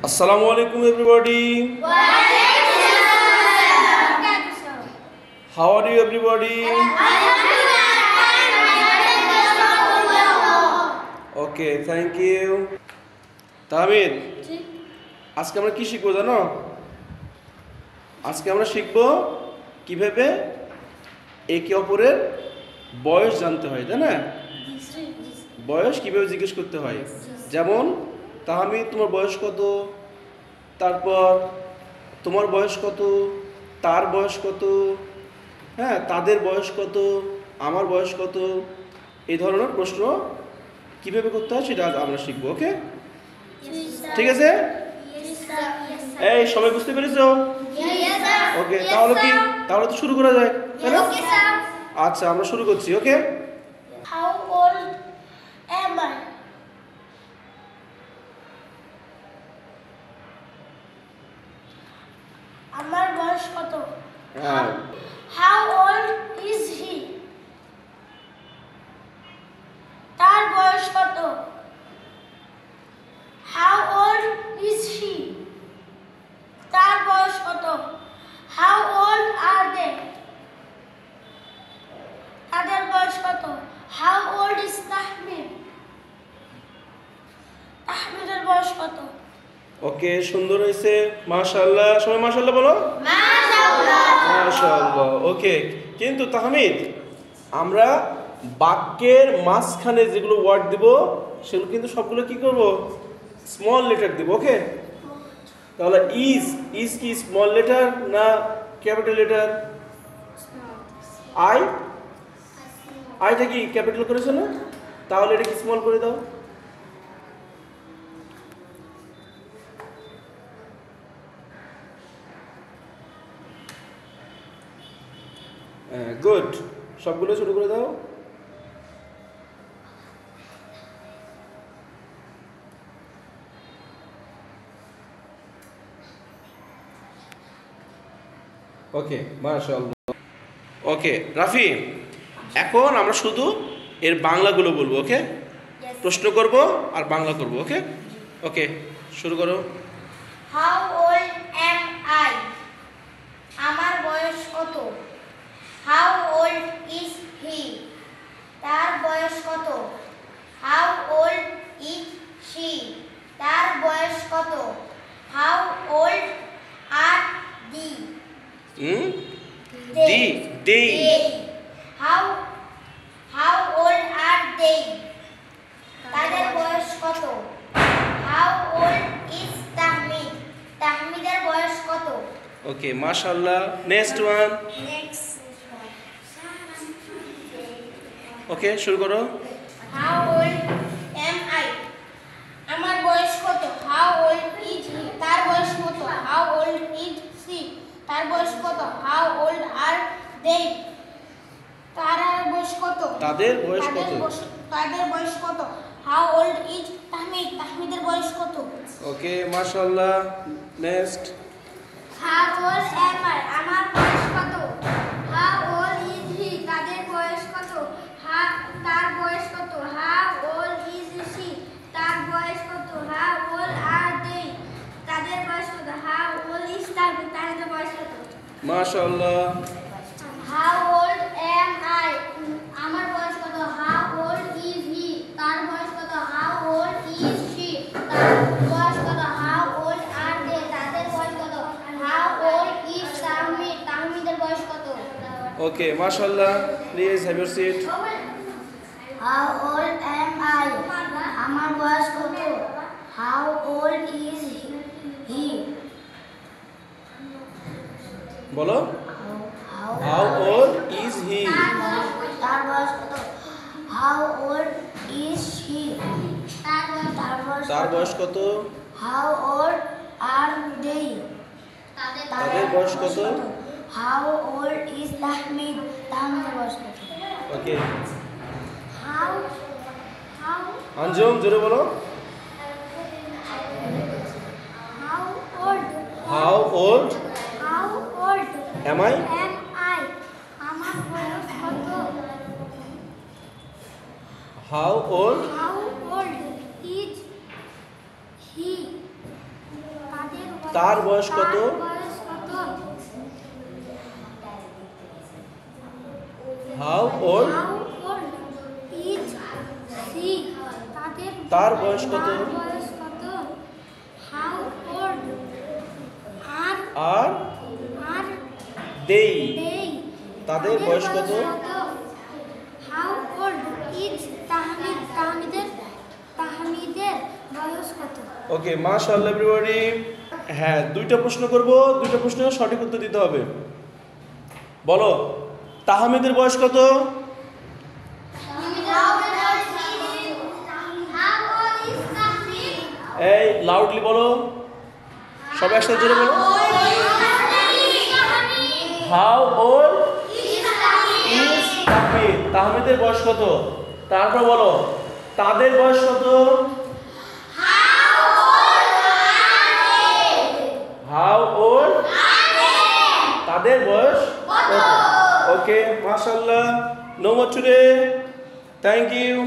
Assalamu alaikum everybody. How are you everybody? Okay, thank you. Tahmid, আজকে আমরা কি শিখবো জানো? আজকে আমরা শিখবো কিভাবে একে অপরের বয়স জানতে হয়, তাই না? বয়স কিভাবে জিজ্ঞেস করতে হয়। যেমন তাহমিদ, তোমার বয়স কত, তারপর তোমার বয়স কত, তার বয়স কত, হ্যাঁ তাদের বয়স কত, আমার বয়স কত, এই ধরনের প্রশ্ন কিভাবে করতে হয় সেটা আজ আমরা শিখবো। ওকে, ঠিক আছে? এই সবাই বুঝতে পেরেছো? ওকে, তাহলে তো শুরু করা যায়, তাই না? আচ্ছা, আমরা শুরু করছি। ওকে, How old am I? আমার বয়স কত? হ্যাঁ, How old is he? তার বয়স কত? How old is she? তার বয়স কত? How old are they? তাদের বয়স কত? How old is Tahmid? তাহমিদের বয়স কত? ওকে, সুন্দর হয়েছে, মাশাআল্লাহ। সবাই মাশাআল্লাহ বলো। মাশাআল্লাহ। ওকে, কিন্তু তাহমিদ, আমরা বাক্যের মাঝখানে যেগুলো ওয়ার্ড দিব সেগুলো কিন্তু সবগুলো কি করব? স্মল লেটার দিব। ওকে, তাহলে ইজ কি স্মল লেটার না ক্যাপিটাল লেটার? আইটা কি ক্যাপিটাল করেছো না? তাহলে এটা কি স্মল করে দাও। গুড, সবগুলো শুরু করে দাও। ওকে, মাশাআল্লাহ। ওকে রাফি, এখন আমরা শুধু এর বাংলাগুলো বলবো। ওকে, প্রশ্ন করব আর বাংলা করব। ওকে ওকে, শুরু করো। How old am I? আমার বয়স কত? How old is he? তার বয়স কত? How old is she? তার বয়স কত? How old are they? they How old are they? তাদের বয়স কত? How old is Tahmid? তাহমিদের বয়স কত? ওকে, মাশাআল্লাহ। Next one. Next. ওকে, শুরু করো। How old am I? আমার বয়স কত? How old is he? তার বয়স কত? How old is she? তার বয়স কত? How old are they? তার বয়স কত? তাদের বয়স কত? তাদের বয়স কত? How old is Tahmid? তাহমিদের বয়স কত? ওকে, মাশাআল্লাহ। Next. How old am I? আমার বয়স কত? How old is he? তাদের বয়স কত? তার বয়স কত? How old is she? তার বয়স কত? How old are they? তাদের বয়স কত? How old is Tahmid? তাদের বয়স কত? মাশাআল্লাহ। How old am I? আমার বয়স কত? How old is he? তার বয়স কত? How old is she? তার বয়স কত? How old are they? তাদের বয়স কত? How old is Tahmid? তাহমিদের বয়স কত? ওকে, মাশাআল্লাহ। Please have your seat. How old am I? আমার বয়স কত? How old is he? বলো। How old is he? তার বয়স কত? How old is she? তার বয়স কত? How old are they? তাদের বয়স কত? How old is Tahmid? তাহমিদের বয়স কত? ওকে, How আঞ্জুম জোরে বলো। old how old am am I? আমার বয়স কত? How old How old is he? তার বয়স কত? How old? তার বয়স কত? আর দেই তাদের বয়স কত? হাউ ওল্ড ইজ তাহমিদের বয়স কত? ওকে, মাশাআল্লাহ এভরিবডি। হ্যাঁ, দুইটা প্রশ্ন করব, দুইটা প্রশ্নের সঠিক উত্তর দিতে হবে। বলো, তাহমিদের বয়স কত? এই লাউডলি বলো, সবাই একসাথে জোরে বলো। How old is Tahmid? তাহমিদের বয়স কত? তারপর বলো, তাদের বয়স কত? How old? তাদের বয়স কত? ওকে, মাশাআল্লাহ। No more today. Thank you.